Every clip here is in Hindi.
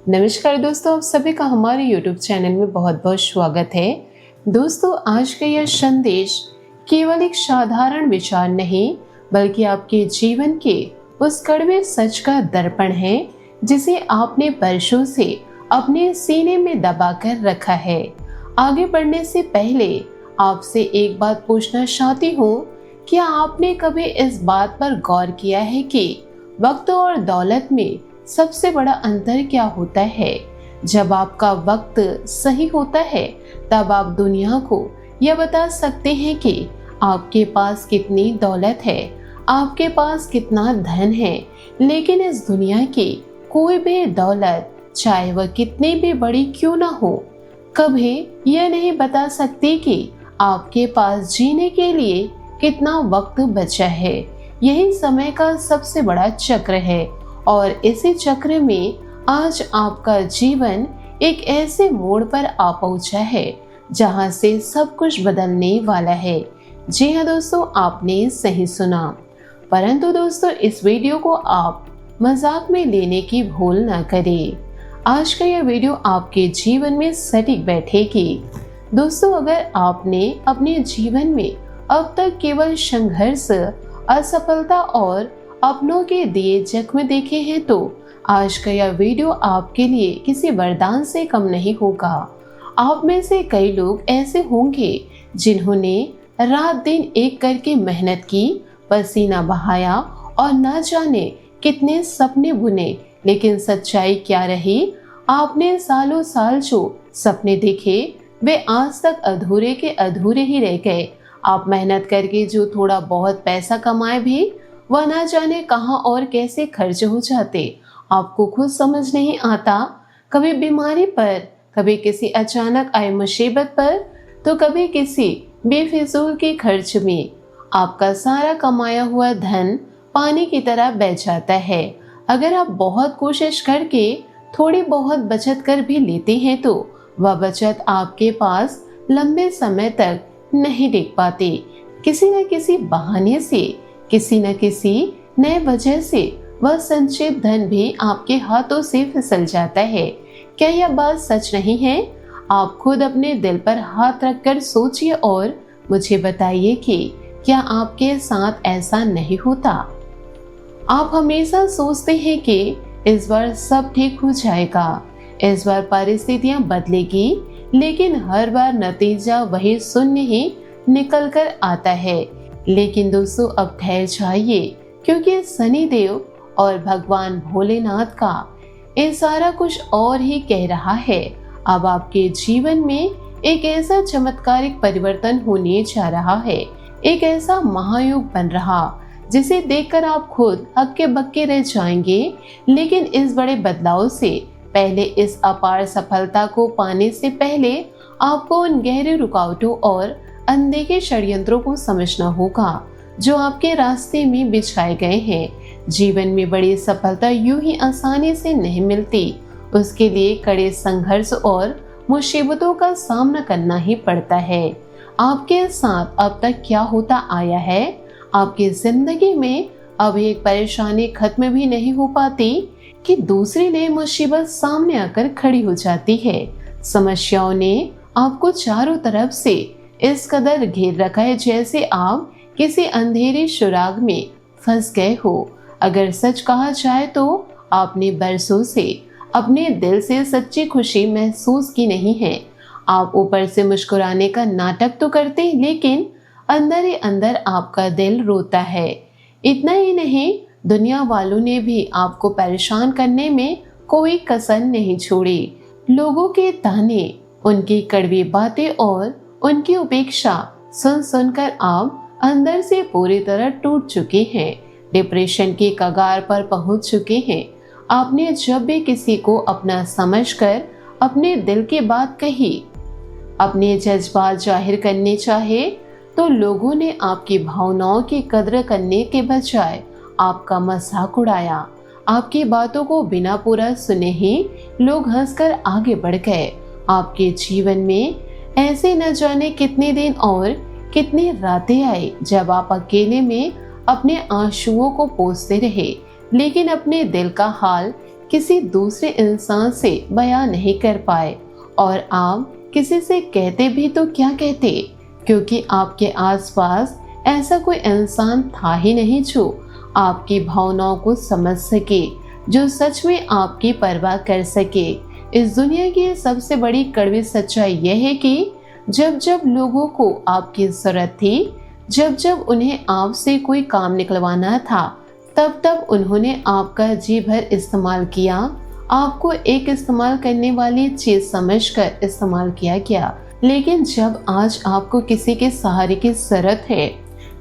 नमस्कार दोस्तों, आप सभी का हमारे YouTube चैनल में बहुत बहुत स्वागत है। दोस्तों, आज का यह संदेश केवल एक साधारण विचार नहीं बल्कि आपके जीवन के उस कड़वे सच का दर्पण है जिसे आपने वर्षों से अपने सीने में दबा कर रखा है। आगे बढ़ने से पहले आपसे एक बात पूछना चाहती हूँ, क्या आपने कभी इस बात पर गौर किया है कि वक्त और दौलत में सबसे बड़ा अंतर क्या होता है? जब आपका वक्त सही होता है तब आप दुनिया को यह बता सकते हैं कि आपके पास कितनी दौलत है, आपके पास कितना धन है। लेकिन इस दुनिया की कोई भी दौलत, चाहे वह कितनी भी बड़ी क्यों ना हो, कभी यह नहीं बता सकती कि आपके पास जीने के लिए कितना वक्त बचा है। यही समय का सबसे बड़ा चक्र है और इसी चक्र में आज आपका जीवन एक ऐसे मोड़ पर आ पहुंचा है जहां से सब कुछ बदलने वाला है। जी हाँ दोस्तों, आपने सही सुना। परंतु दोस्तों, इस वीडियो को आप मजाक में लेने की भूल ना करें। आज का यह वीडियो आपके जीवन में सटीक बैठेगी। दोस्तों, अगर आपने अपने जीवन में अब तक केवल संघर्ष, असफलता और अपनों के दिए जख्म देखे हैं तो आज का यह वीडियो आपके लिए किसी वरदान से कम नहीं होगा। आप में से कई लोग ऐसे होंगे जिन्होंने रात दिन एक करके मेहनत की, पसीना बहाया और न जाने कितने सपने बुने, लेकिन सच्चाई क्या रही? आपने सालों साल जो सपने देखे वे आज तक अधूरे के अधूरे ही रह गए। आप मेहनत करके जो थोड़ा बहुत पैसा कमाए भी वह न जाने कहां और कैसे खर्च हो जाते, आपको खुद समझ नहीं आता। कभी बीमारी पर, कभी किसी अचानक आए मुसीबत पर, तो कभी किसी बेफिजूल के खर्च में आपका सारा कमाया हुआ धन पानी की तरह बह जाता है। अगर आप बहुत कोशिश करके थोड़ी बहुत बचत कर भी लेते हैं तो वह बचत आपके पास लंबे समय तक नहीं टिक पाती। किसी न किसी बहाने से, किसी न किसी नए वजह से वह संचित धन भी आपके हाथों से फिसल जाता है। क्या यह बात सच नहीं है? आप खुद अपने दिल पर हाथ रखकर सोचिए और मुझे बताइए कि क्या आपके साथ ऐसा नहीं होता? आप हमेशा सोचते हैं कि इस बार सब ठीक हो जाएगा, इस बार परिस्थितियां बदलेगी, लेकिन हर बार नतीजा वही शून्य ही निकल कर आता है। लेकिन दोस्तों, अब ठहर जाइए, क्योंकि शनिदेव और भगवान भोलेनाथ का ये सारा कुछ और ही कह रहा है। अब आपके जीवन में एक ऐसा चमत्कारिक परिवर्तन होने जा रहा है, एक ऐसा महायुग बन रहा जिसे देखकर आप खुद हक्के बक्के रह जाएंगे। लेकिन इस बड़े बदलाव से पहले, इस अपार सफलता को पाने से पहले आपको उन गहरे रुकावटों और अनदेखे षड्यंत्रों को समझना होगा जो आपके रास्ते में बिछाए गए हैं। जीवन में बड़ी सफलता यूं ही आसानी से नहीं मिलती, उसके लिए कड़े संघर्ष और मुसीबतों का सामना करना ही पड़ता है। आपके साथ अब तक क्या होता आया है? आपकी जिंदगी में अब एक परेशानी खत्म भी नहीं हो पाती कि दूसरी नई मुसीबत सामने आकर खड़ी हो जाती है। समस्याओं ने आपको चारों तरफ से इस कदर घेर रखा है जैसे आप किसी अंधेरे सुराग में फंस गए हो। अगर सच कहा जाए तो आपने बरसों से अपने दिल से सच्ची खुशी महसूस की नहीं है। आप ऊपर से मुस्कुराने का नाटक तो करते हैं, लेकिन अंदर ही अंदर आपका दिल रोता है। इतना ही नहीं, दुनिया वालों ने भी आपको परेशान करने में कोई कसर नहीं छोड़ी। लोगों के ताने, उनकी कड़वी बातें और उनकी उपेक्षा सुन सुनकर आप अंदर से पूरी तरह टूट चुके हैं, डिप्रेशन की कगार पर पहुंच चुके हैं। आपने जब भी किसी को अपना समझकर अपने दिल की बात कही, अपने जज्बात जाहिर करने चाहे, तो लोगों ने आपकी भावनाओं की कद्र करने के बजाय आपका मजाक उड़ाया। आपकी बातों को बिना पूरा सुने ही लोग हंसकर आगे बढ़ गए। आपके जीवन में ऐसे न जाने कितने दिन और कितनी रातें आई जब आप अकेले में अपने आंसुओं को पोंछते रहे, लेकिन अपने दिल का हाल किसी दूसरे इंसान से बयां नहीं कर पाए और आप किसी से कहते भी तो क्या कहते, क्योंकि आपके आसपास ऐसा कोई इंसान था ही नहीं जो आपकी भावनाओं को समझ सके, जो सच में आपकी परवाह कर सके। इस दुनिया की सबसे बड़ी कड़वी सच्चाई यह है कि जब जब लोगों को आपकी जरूरत थी, जब जब उन्हें आपसे कोई काम निकलवाना था, तब तब उन्होंने आपका जी भर इस्तेमाल किया। आपको एक इस्तेमाल करने वाली चीज समझकर इस्तेमाल किया गया। लेकिन जब आज आपको किसी के सहारे की जरूरत है,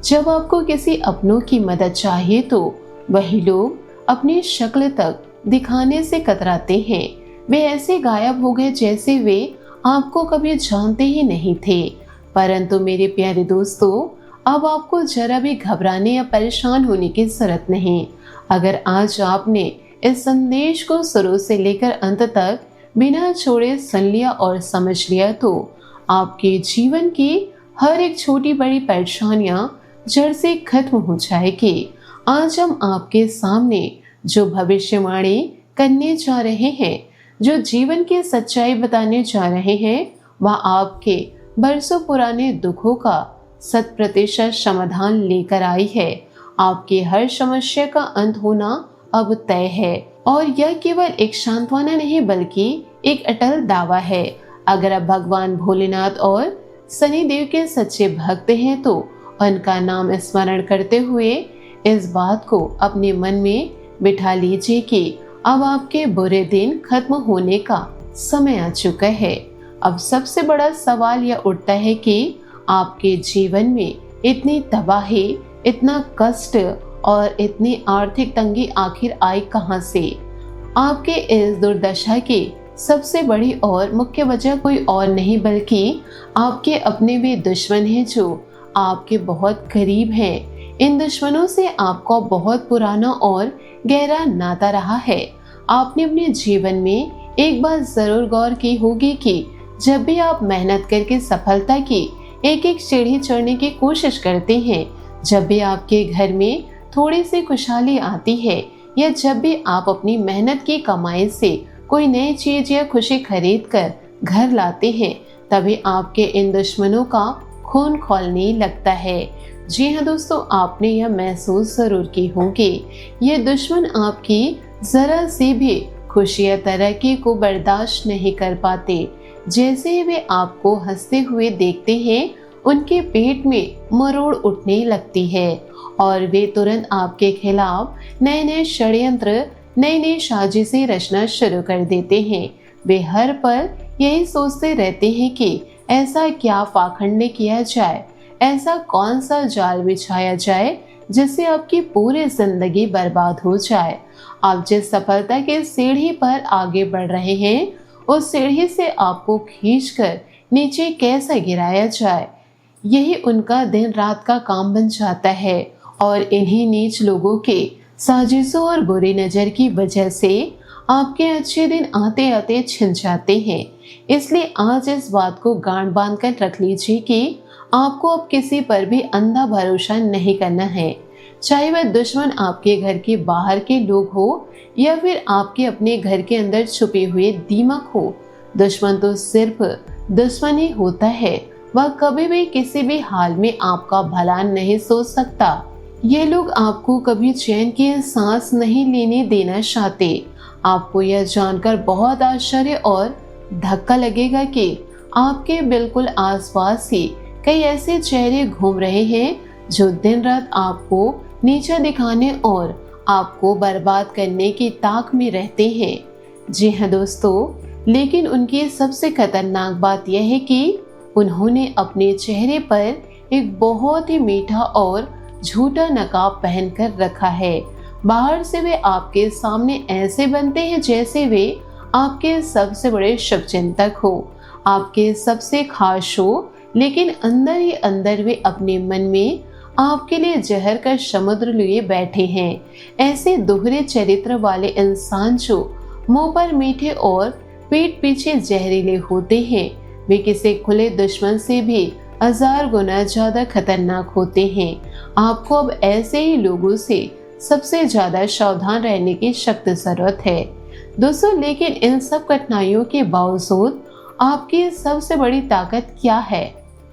जब आपको किसी अपनों की मदद चाहिए, तो वही लोग अपनी शक्ल तक दिखाने से कतराते हैं। वे ऐसे गायब हो गए जैसे वे आपको कभी जानते ही नहीं थे। परंतु मेरे प्यारे दोस्तों, अब आपको जरा भी घबराने या परेशान होने की जरूरत नहीं। अगर आज आपने इस संदेश को शुरू से लेकर अंत तक बिना छोड़े सुन लिया और समझ लिया, तो आपके जीवन की हर एक छोटी बड़ी परेशानियां जड़ से खत्म हो जाएगी। आज हम आपके सामने जो भविष्यवाणी करने जा रहे हैं, जो जीवन की सच्चाई बताने जा रहे हैं, वह आपके बरसों पुराने दुखों का 100% समाधान लेकर आई है। आपकी हर समस्या का अंत होना अब तय है और यह केवल एक सांत्वना नहीं बल्कि एक अटल दावा है। अगर आप भगवान भोलेनाथ और शनिदेव के सच्चे भक्त हैं, तो उनका नाम स्मरण करते हुए इस बात को अपने मन में बिठा लीजिए कि अब आपके बुरे दिन खत्म होने का समय आ चुका है। अब सबसे बड़ा सवाल यह उठता है कि आपके जीवन में इतनी तबाही, इतना कष्ट और इतनी आर्थिक तंगी आखिर आई कहां से? आपके इस दुर्दशा की सबसे बड़ी और मुख्य वजह कोई और नहीं बल्कि आपके अपने वे दुश्मन हैं जो आपके बहुत करीब हैं। इन दुश्मनों से आपका बहुत पुराना और गहरा नाता रहा है। आपने अपने जीवन में एक बात जरूर गौर की होगी कि जब भी आप मेहनत करके सफलता की एक एक सीढ़ी चढ़ने की कोशिश करते हैं, जब भी आपके घर में थोड़ी सी खुशहाली आती है, या जब भी आप अपनी मेहनत की कमाई से कोई नई चीज या खुशी खरीद कर घर लाते हैं, तभी आपके इन दुश्मनों का खून खौलने लगता है। जी हाँ दोस्तों, आपने यह महसूस जरूर की होगी। ये दुश्मन आपकी जरा सी भी खुशी या तरक्की को बर्दाश्त नहीं कर पाते। जैसे ही वे आपको हंसते हुए देखते हैं, उनके पेट में मरोड़ उठने लगती है और वे तुरंत आपके खिलाफ नए नए षड्यंत्र, नई नई साजिशें रचना शुरू कर देते हैं। वे हर पल यही सोचते रहते हैं कि ऐसा क्या पाखंड किया जाए, ऐसा कौन सा जाल बिछाया जाए जिससे आपकी पूरी जिंदगी बर्बाद हो जाए। आप जिस सफलता के सीढ़ी पर आगे बढ़ रहे हैं, उस सीढ़ी से आपको खींचकर नीचे कैसे गिराया जाए, यही उनका दिन रात का काम बन जाता है। और इन्हीं नीच लोगों के साजिशों और बुरी नजर की वजह से आपके अच्छे दिन आते आते छिन जाते हैं। इसलिए आज इस बात को गांठ बांध कर रख लीजिए कि आपको अब किसी पर भी अंधा भरोसा नहीं करना है, चाहे वह दुश्मन आपके घर के बाहर के लोग हो या फिर आपके अपने घर के अंदर छुपे हुए दीमक हो। दुश्मन तो सिर्फ दुश्मन ही होता है, वह कभी भी किसी भी हाल में आपका भला नहीं सोच सकता। ये लोग आपको कभी चैन की सांस नहीं लेने देना चाहते। आपको यह जानकर बहुत आश्चर्य और धक्का लगेगा कि आपके बिल्कुल आसपास ही कई ऐसे चेहरे घूम रहे हैं जो दिन रात आपको नीचा दिखाने और आपको बर्बाद करने की ताक में रहते हैं। जी हाँ दोस्तों, लेकिन उनकी सबसे खतरनाक बात यह है कि उन्होंने अपने चेहरे पर एक बहुत ही मीठा और झूठा नकाब पहन कर रखा है। बाहर से वे आपके सामने ऐसे बनते हैं जैसे वे आपके सबसे बड़े शुभचिंतक हो, आपके सबसे खास हो, लेकिन अंदर ही अंदर वे अपने मन में आपके लिए जहर का समुद्र लिए बैठे हैं। ऐसे दोहरे चरित्र वाले इंसान जो मुंह पर मीठे और पीठ पीछे जहरीले होते हैं, वे किसी खुले दुश्मन से भी 1000 गुना ज्यादा खतरनाक होते हैं। आपको अब ऐसे ही लोगों से सबसे ज्यादा सावधान रहने की सख्त जरूरत है। दोस्तों, लेकिन इन सब कठिनाइयों के बावजूद आपकी सबसे बड़ी ताकत क्या है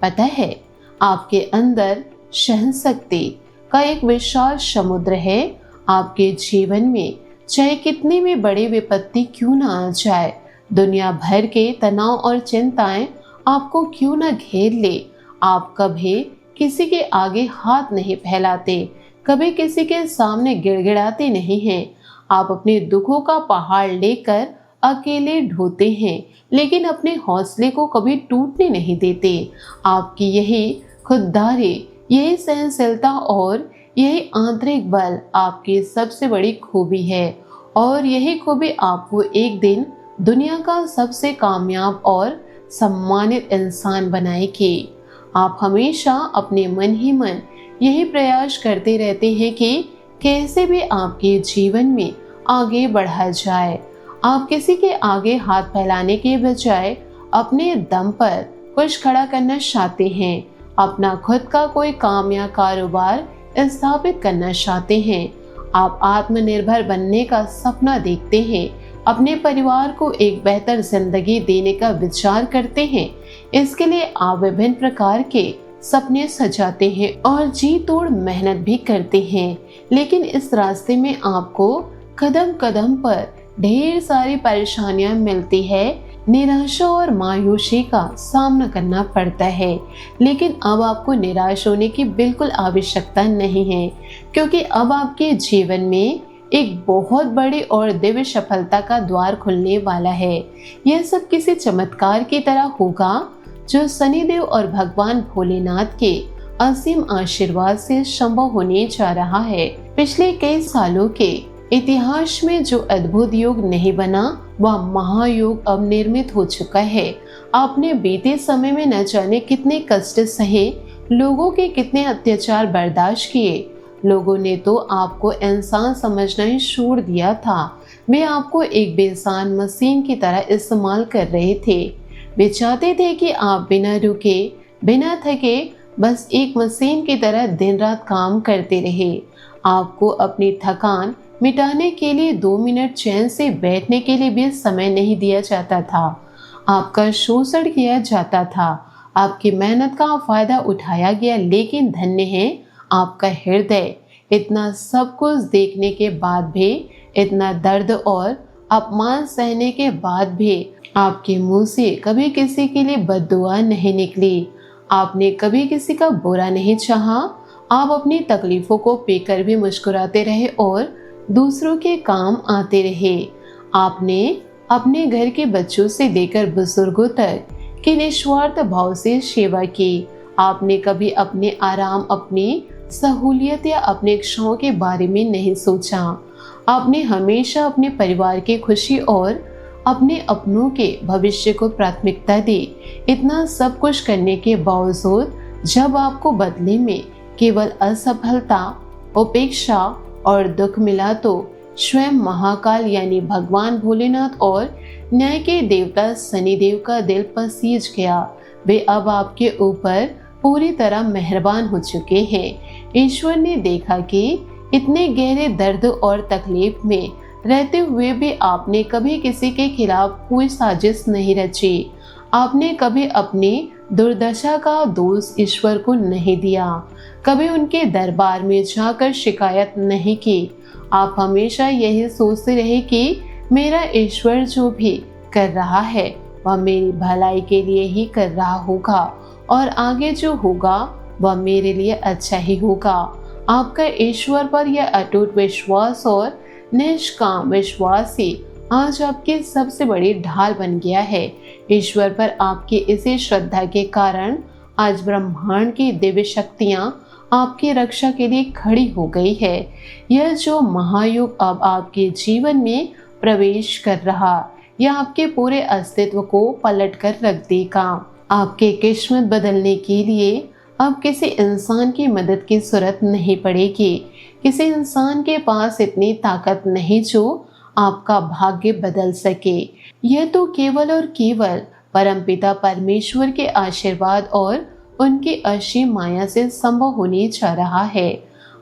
पता है? आपके अंदर सहन शक्ति का एक विशाल समुद्र है। आपके जीवन में चाहे कितनी भी बड़ी विपत्ति क्यों ना आ जाए, दुनिया भर के तनाव और चिंताएं आपको क्यों ना घेर ले, आप कभी किसी के आगे हाथ नहीं फैलाते, कभी किसी के सामने गिड़गिड़ाते नहीं हैं। आप अपने दुखों का पहाड़ लेकर अकेले ढोते हैं, लेकिन अपने हौसले को कभी टूटने नहीं देते। आपकी यही खुददारी, यही सहनशीलता और यही आंतरिक बल आपकी सबसे बड़ी खूबी है, और यही खूबी आपको एक दिन दुनिया का सबसे कामयाब और सम्मानित इंसान बनाएगी। आप हमेशा अपने मन ही मन यही प्रयास करते रहते हैं कि कैसे भी आपके जीवन में आगे बढ़ा जाए। आप किसी के आगे हाथ फैलाने के बजाय अपने दम पर कुछ खड़ा करना चाहते हैं, अपना खुद का कोई काम या कारोबार स्थापित करना चाहते हैं। आप आत्मनिर्भर बनने का सपना देखते हैं, अपने परिवार को एक बेहतर जिंदगी देने का विचार करते हैं। इसके लिए आप विभिन्न प्रकार के सपने सजाते हैं और जी तोड़ मेहनत भी करते हैं, लेकिन इस रास्ते में आपको कदम कदम पर ढेर सारी परेशानियां मिलती है, निराशा और मायूसी का सामना करना पड़ता है। लेकिन अब आपको निराश होने की बिल्कुल आवश्यकता नहीं है, क्योंकि अब आपके जीवन में एक बहुत बड़ी और दिव्य सफलता का द्वार खुलने वाला है। यह सब किसी चमत्कार की तरह होगा जो शनिदेव और भगवान भोलेनाथ के असीम आशीर्वाद से संभव होने जा रहा है। पिछले कई सालों के इतिहास में जो अद्भुत योग नहीं बना, वह महायोग अब निर्मित हो चुका है। आपने बीते समय में न जाने कितने कष्ट सहे, लोगों के कितने अत्याचार बर्दाश्त किए। लोगों ने तो आपको इंसान समझना ही छोड़ दिया था। वे आपको एक बेजान मशीन की तरह इस्तेमाल कर रहे थे। वे चाहते थे कि आप बिना रुके, बिना थके, बस एक मशीन की तरह दिन रात काम करते रहे। आपको अपनी थकान मिटाने के लिए 2 मिनट चैन से बैठने के लिए भी समय नहीं दिया जाता था। आपका शोषण किया जाता था, आपकी मेहनत का फायदा उठाया गया। लेकिन धन्य है आपका हृदय, इतना सब कुछ देखने के बाद भी, इतना दर्द और अपमान सहने के बाद भी आपके मुंह से कभी किसी के लिए बद्दुआ नहीं निकली। आपने कभी किसी का बुरा नहीं चाहा। आप अपनी तकलीफों को पीकर भी मुस्कुराते रहे और दूसरों के काम आते रहे। आपने अपने घर के बच्चों से लेकर बुजुर्गों तक की निस्वार्थ भाव से सेवा की। आपने कभी अपने आराम, अपनी सहूलियत या अपने इच्छाओं के बारे में नहीं सोचा। आपने हमेशा अपने परिवार की खुशी और अपने अपनों के भविष्य को प्राथमिकता दी। इतना सब कुछ करने के बावजूद जब आपको बदले में केवल असफलता, उपेक्षा और दुख मिला, तो स्वयं महाकाल यानी भगवान भोलेनाथ और न्याय के देवता शनिदेव का दिल पसीज गया। वे अब आपके ऊपर पूरी तरह मेहरबान हो चुके हैं। ईश्वर ने देखा कि इतने गहरे दर्द और तकलीफ में रहते हुए भी आपने कभी किसी के खिलाफ कोई साजिश नहीं रची। आपने कभी अपनी दुर्दशा का दोष ईश्वर को नहीं दिया, कभी उनके दरबार में जाकर शिकायत नहीं की। आप हमेशा यही सोचते रहे कि मेरा ईश्वर जो भी कर रहा है वह मेरी भलाई के लिए ही कर रहा होगा, और आगे जो होगा वह मेरे लिए अच्छा ही होगा। आपका ईश्वर पर यह अटूट विश्वास और निष्काम विश्वास ही आज आपकी सबसे बड़ी ढाल बन गया है। ईश्वर पर आपकी इसी श्रद्धा के कारण आज ब्रह्मांड की दिव्य शक्तियां आपकी रक्षा के लिए खड़ी हो गई है। यह जो महायुग अब आपके जीवन में प्रवेश कर रहा, यह आपके पूरे अस्तित्व को पलट कर रख देगा। आपके किस्मत बदलने के लिए अब किसी इंसान की मदद की जरूरत नहीं पड़ेगी। किसी इंसान के पास इतनी ताकत नहीं जो आपका भाग्य बदल सके। यह तो केवल और केवल परमपिता परमेश्वर के आशीर्वाद और उनकी असीम माया से संभव होने जा रहा है।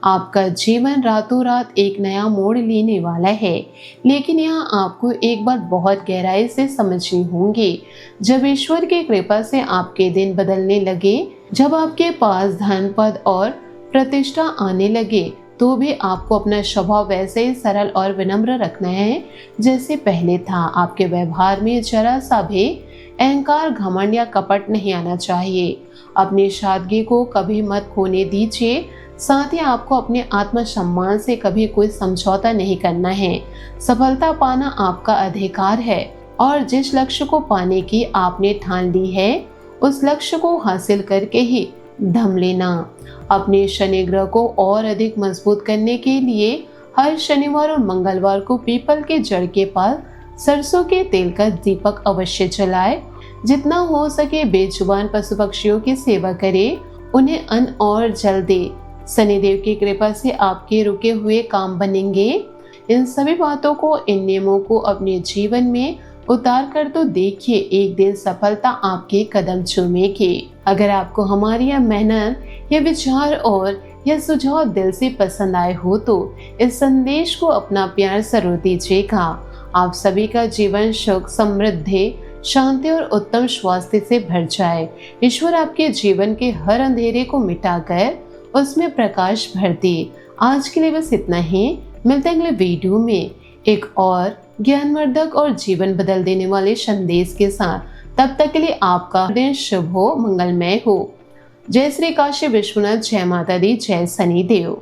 आपका जीवन रातों रात एक नया मोड़ लेने वाला है। लेकिन यहाँ आपको एक बात बहुत गहराई से समझनी होगी। जब ईश्वर की कृपा से आपके दिन बदलने लगे, जब आपके पास धन, पद और प्रतिष्ठा आने लगे, तो भी आपको अपना स्वभाव वैसे ही सरल और विनम्र रखना है जैसे पहले था। आपके व्यवहार में जरा सा भी अहंकार, घमंड या कपट नहीं आना चाहिए। अपनी सादगी को कभी मत खोने दीजिए। साथ ही आपको अपने आत्मसम्मान से कभी कोई समझौता नहीं करना है। सफलता पाना आपका अधिकार है और जिस लक्ष्य को पाने की आपने ठान ली है, उस लक्ष्य को हासिल करके ही दम लेना। अपने शनि ग्रह को और अधिक मजबूत करने के लिए हर शनिवार और मंगलवार को पीपल के जड़ के पास सरसों के तेल का दीपक अवश्य जलाए। जितना हो सके बेजुबान पशु पक्षियों की सेवा करें, उन्हें अन्न और जल दे। शनिदेव की कृपा से आपके रुके हुए काम बनेंगे। इन सभी बातों को, इन नियमों को अपने जीवन में उतार कर तो देखिए, एक दिन सफलता आपके कदम चूमेगी। अगर आपको हमारी यह मेहनत, यह विचार और यह सुझाव दिल से पसंद आए हो तो इस संदेश को अपना प्यार जरूर दीजिएगा। आप सभी का जीवन सुख, समृद्धि, शांति और उत्तम स्वास्थ्य से भर जाए। ईश्वर आपके जीवन के हर अंधेरे को मिटाकर उसमें प्रकाश भर दे। आज के लिए बस इतना ही। मिलते हैं अगले वीडियो में एक और ज्ञानवर्धक और जीवन बदल देने वाले संदेश के साथ। तब तक के लिए आपका दिन शुभ हो, मंगलमय हो। जय श्री काशी विश्वनाथ, जय माता दी, जय शनिदेव।